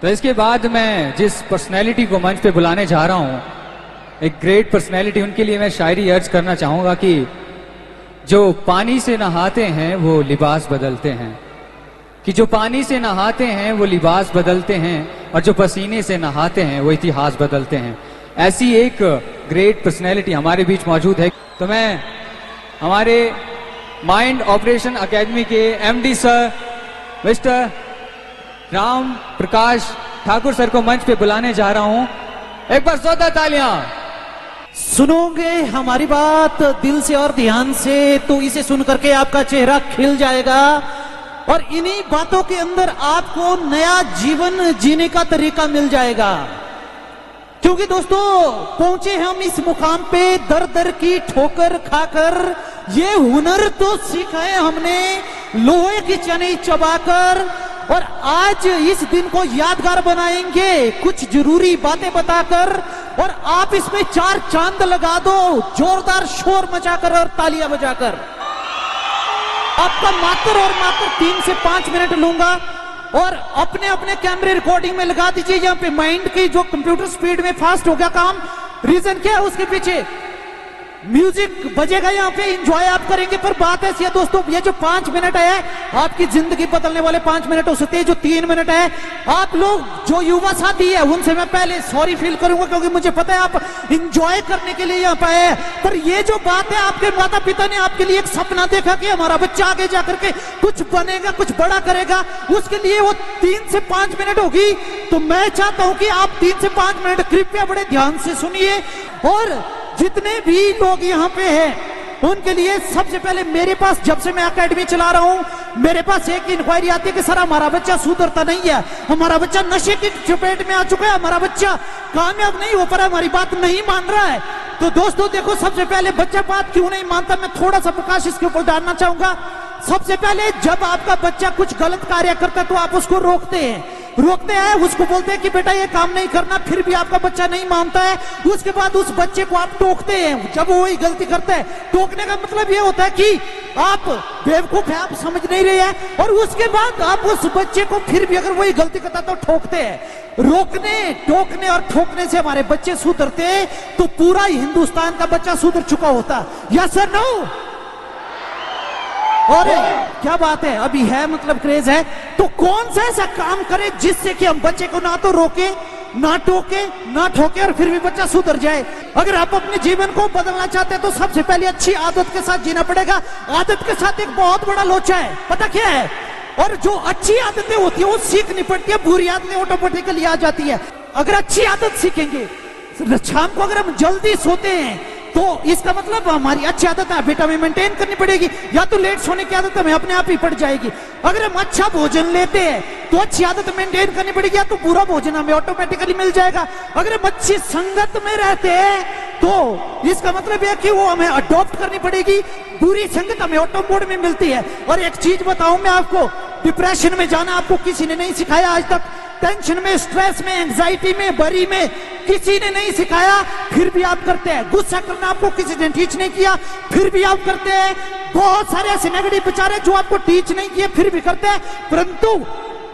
तो इसके बाद मैं जिस पर्सनैलिटी को मंच पे बुलाने जा रहा हूं, एक ग्रेट पर्सनैलिटी, उनके लिए मैं शायरी अर्ज करना चाहूंगा कि जो पानी से नहाते हैं वो लिबास बदलते हैं, कि जो पानी से नहाते हैं वो लिबास बदलते हैं, और जो पसीने से नहाते हैं वो इतिहास बदलते हैं। ऐसी एक ग्रेट पर्सनैलिटी हमारे बीच मौजूद है। तो मैं हमारे माइंड ऑपरेशन एकेडमी के MD sir mister Ram Prakash Thakur sir को मंच पे बुलाने जा रहा हूं। एक बार जोरदार तालियां। सुनोगे हमारी बात दिल से और ध्यान से तो इसे सुन करके आपका चेहरा खिल जाएगा, और इन्हीं बातों के अंदर आपको नया जीवन जीने का तरीका मिल जाएगा। क्योंकि दोस्तों पहुंचे हम इस मुकाम पे दर दर की ठोकर खाकर, ये हुनर तो सीखा है हमने लोहे की चने चबाकर, और आज इस दिन को यादगार बनाएंगे कुछ जरूरी बातें बताकर, और आप इसमें 4 चांद लगा दो जोरदार शोर मचाकर और तालियां बजाकर। आपका मात्र और मात्र 3 से 5 मिनट लूंगा, और अपने अपने कैमरे रिकॉर्डिंग में लगा दीजिए। यहाँ पे माइंड की जो कंप्यूटर स्पीड में फास्ट हो गया काम, रीजन क्या है उसके पीछे? म्यूजिक बजेगा यहाँ पे, एंजॉय आप करेंगे। पर बात ऐसी है दोस्तों, ये जो 5 मिनट है आपकी जिंदगी बदलने वाले 5 मिनट हो सकते हैं। जो 3 मिनट है, आप लोग जो युवा साथी है उनसे मैं पहले सॉरी फील करूंगा, क्योंकि मुझे पता है आप एंजॉय करने के लिए यहाँ पे आए। पर ये जो बात है, आपके माता पिता ने आपके लिए एक सपना देखा कि हमारा बच्चा आगे जाकर के कुछ बनेगा, कुछ बड़ा करेगा, उसके लिए वो 3 से 5 मिनट होगी। तो मैं चाहता हूं कि आप 3 से 5 मिनट कृपया बड़े ध्यान से सुनिए, और जितने भी लोग यहाँ पे हैं उनके लिए सबसे पहले, मेरे पास जब से मैं एकेडमी चला रहा हूं मेरे पास एक इंक्वायरी आती है कि सर हमारा बच्चा सुधरता नहीं है, हमारा बच्चा नशे की चपेट में आ चुका है, हमारा बच्चा कामयाब नहीं हो पा रहा, हमारी बात नहीं मान रहा है। तो दोस्तों देखो, सबसे पहले बच्चा बात क्यों नहीं मानता, मैं थोड़ा सा प्रकाश इसके ऊपर डालना चाहूंगा। सबसे पहले जब आपका बच्चा कुछ गलत कार्य करता है तो आप उसको रोकते हैं, उसको बोलते हैं कि बेटा ये काम नहीं करना, फिर भी आपका बच्चा नहीं मानता है। उसके बाद उस बच्चे को आप टोकते हैं जब वो वही गलती करता है। टोकने का मतलब ये होता है कि आप बेवकूफ है, आप समझ नहीं रहे हैं, और उसके बाद आप उस बच्चे को फिर भी अगर वही गलती करता तो ठोकते हैं। रोकने, टोकने और ठोकने से हमारे बच्चे सुधरते तो पूरा हिंदुस्तान का बच्चा सुधर चुका होता। Yes sir, no? और क्या बात है, अभी है मतलब क्रेज है। तो कौन सा ऐसा काम करे जिससे कि हम बच्चे को ना तो रोके, ना टोके, ना ठोके, और फिर भी बच्चा सुधर जाए। अगर आप अपने जीवन को बदलना चाहते हैं तो सबसे पहले अच्छी आदत के साथ जीना पड़ेगा। आदत के साथ एक बहुत बड़ा लोचा है, पता क्या है? और जो अच्छी आदतें होती है वो सीखनी पड़ती है, बुरी आदतें ऑटोमेटिकली आ जाती है। अगर अच्छी आदत सीखेंगे, शाम को अगर हम जल्दी सोते हैं तो इसका मतलब हमारी अच्छी आदत है बेटा हमें मेंटेन करनी पड़ेगी, या तो लेट सोने की आदत हमें अपने आप ही पड़ जाएगी। अगर हम अच्छा भोजन लेते हैं तो अच्छी आदत मेंटेन करनी पड़ेगी, या तो बुरा भोजन हमें ऑटोमेटिकली मिल जाएगा। अगर हम अच्छी संगत में रहते हैं तो इसका मतलब है कि वो हमें अडॉप्ट करनी पड़ेगी, बुरी संगत हमें ऑटो मोड में मिलती है। और एक चीज बताऊं मैं आपको, डिप्रेशन में जाना आपको किसी ने नहीं सिखाया आज तक, टेंशन में, स्ट्रेस में, एंजाइटी में, बरी में किसी ने नहीं सिखाया, फिर भी आप करते हैं। गुस्सा करना आपको किसी ने टीच नहीं किया, फिर भी आप करते हैं। बहुत सारे ऐसे नेगेटिव विचार हैं जो आपको टीच नहीं किए, फिर भी करते हैं। परंतु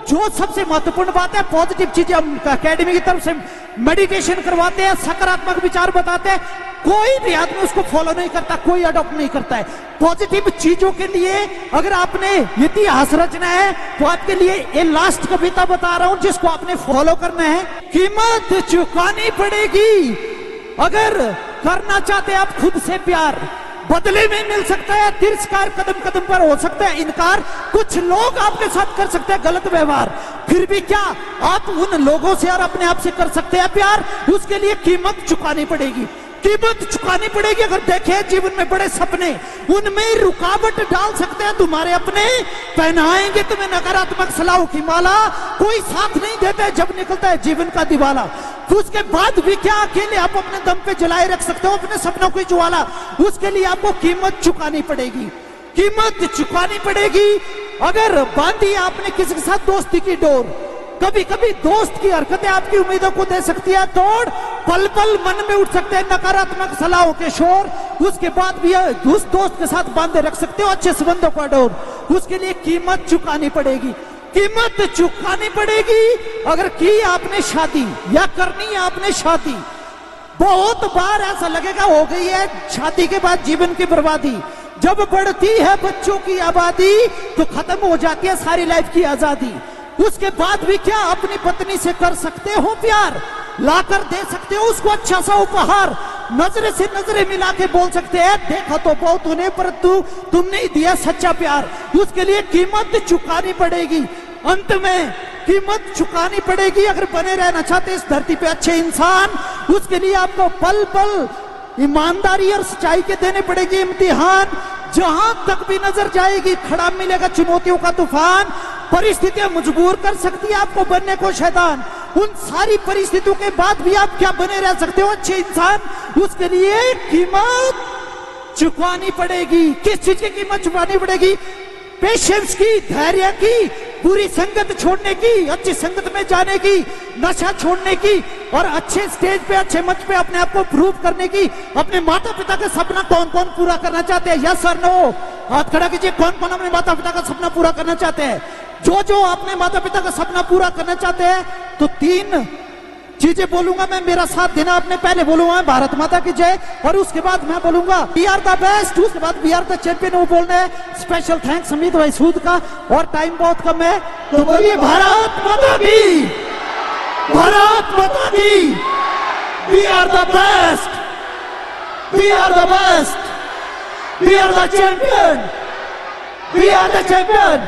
जो सबसे महत्वपूर्ण बात है, पॉजिटिव चीजें हम एकेडमी की तरफ से मेडिटेशन करवाते हैं, सकारात्मक विचार बताते हैं, कोई भी आदमी उसको फॉलो नहीं करता, कोई अडॉप्ट नहीं करता है। पॉजिटिव चीजों के लिए अगर आपने इतिहास रचना है तो आपके लिए ये लास्ट कविता बता रहा हूं जिसको आपने फॉलो करना है। कीमत चुकानी पड़ेगी अगर करना चाहते आप खुद से प्यार, बदले में मिल सकता है तिरस्कार, कदम कदम पर हो सकता है इनकार, कुछ लोग आपके साथ कर सकते हैं गलत व्यवहार, फिर भी क्या आप उन लोगों से और अपने आप से कर सकते हैं प्यार। उसके लिए कीमत चुकानी पड़ेगी, कीमत चुकानी पड़ेगी। अगर देखे जीवन में बड़े सपने, उनमें रुकावट डाल सकते हैं तुम्हारे अपने, पहनाएंगे तुम्हें नकारात्मक सलाह की माला, कोई साथ नहीं देता है जब निकलता है जीवन का दिवाला। उसके बाद भी क्या अकेले आप अपने दम पे जलाए रख सकते हो अपने सपनों की ज्वाला, उसके लिए आपको कीमत चुकानी पड़ेगी, कीमत चुकानी पड़ेगी। अगर बांधी आपने किसी के साथ दोस्ती की डोर, कभी कभी दोस्त की हरकतें आपकी उम्मीदों को दे सकती है तोड़, पल पल मन में उठ सकते हैं नकारात्मक सलाहों के शोर, उसके बाद भी उस दोस्त के साथ बांधे रख सकते हो अच्छे संबंधों का डोर, उसके लिए कीमत चुकानी पड़ेगी। कीमत चुकानी पड़ेगी। अगर की आपने शादी या करनी है आपने शादी, बहुत बार ऐसा लगेगा हो गई है शादी के बाद जीवन की बर्बादी। जब बढ़ती है बच्चों की आबादी तो खत्म हो जाती है सारी लाइफ की आजादी। उसके बाद भी क्या अपनी पत्नी से कर सकते हो प्यार, लाकर दे सकते हो उसको अच्छा सा उपहार, नजरे से नजरें मिला के बोल सकते हैं देखा तो बहुत उन्हें पर तुमने ही दिया सच्चा प्यार। उसके लिए कीमत चुकानी पड़ेगी, अंत में कीमत चुकानी पड़ेगी। अगर बने रहना चाहते इस धरती पे अच्छे इंसान, उसके लिए आपको पल पल ईमानदारी और सच्चाई के देने पड़ेगी इम्तिहान। जहां तक भी नजर जाएगी खड़ा मिलेगा चुनौतियों का तूफान। परिस्थितियां मजबूर कर सकती है आपको बनने को शैतान। उन सारी परिस्थितियों के बाद भी आप क्या बने रह सकते हो अच्छे इंसान, उसके लिए कीमत चुकानी पड़ेगी। किस चीज की कीमत चुकानी पड़ेगी? पेशेंस की, धैर्य की, बुरी संगत छोड़ने की, अच्छी संगत में जाने की, नशा छोड़ने की और अच्छे स्टेज पे अच्छे मंच पे अपने आप को प्रूव करने की। अपने माता पिता का सपना कौन कौन पूरा करना चाहते हैं? यस और नो, हाथ खड़ा कीजिए। कौन कौन अपने माता पिता का सपना पूरा करना चाहते हैं? जो जो अपने माता पिता का सपना पूरा करना चाहते हैं तो 3 चीजें बोलूंगा मैं, मेरा साथ देना। आपने पहले बोलूंगा भारत माता की जय, और उसके बाद मैं बोलूंगा वी आर द बेस्ट, उसके बाद वी आर द चैंपियन। वो बोलना है स्पेशल थैंक्स अमित भाई सूद का, और टाइम बहुत कम है तो बोलिए भारत माता की, भारत माता की। We are the best, we are the best, we are the champion, we are the champion.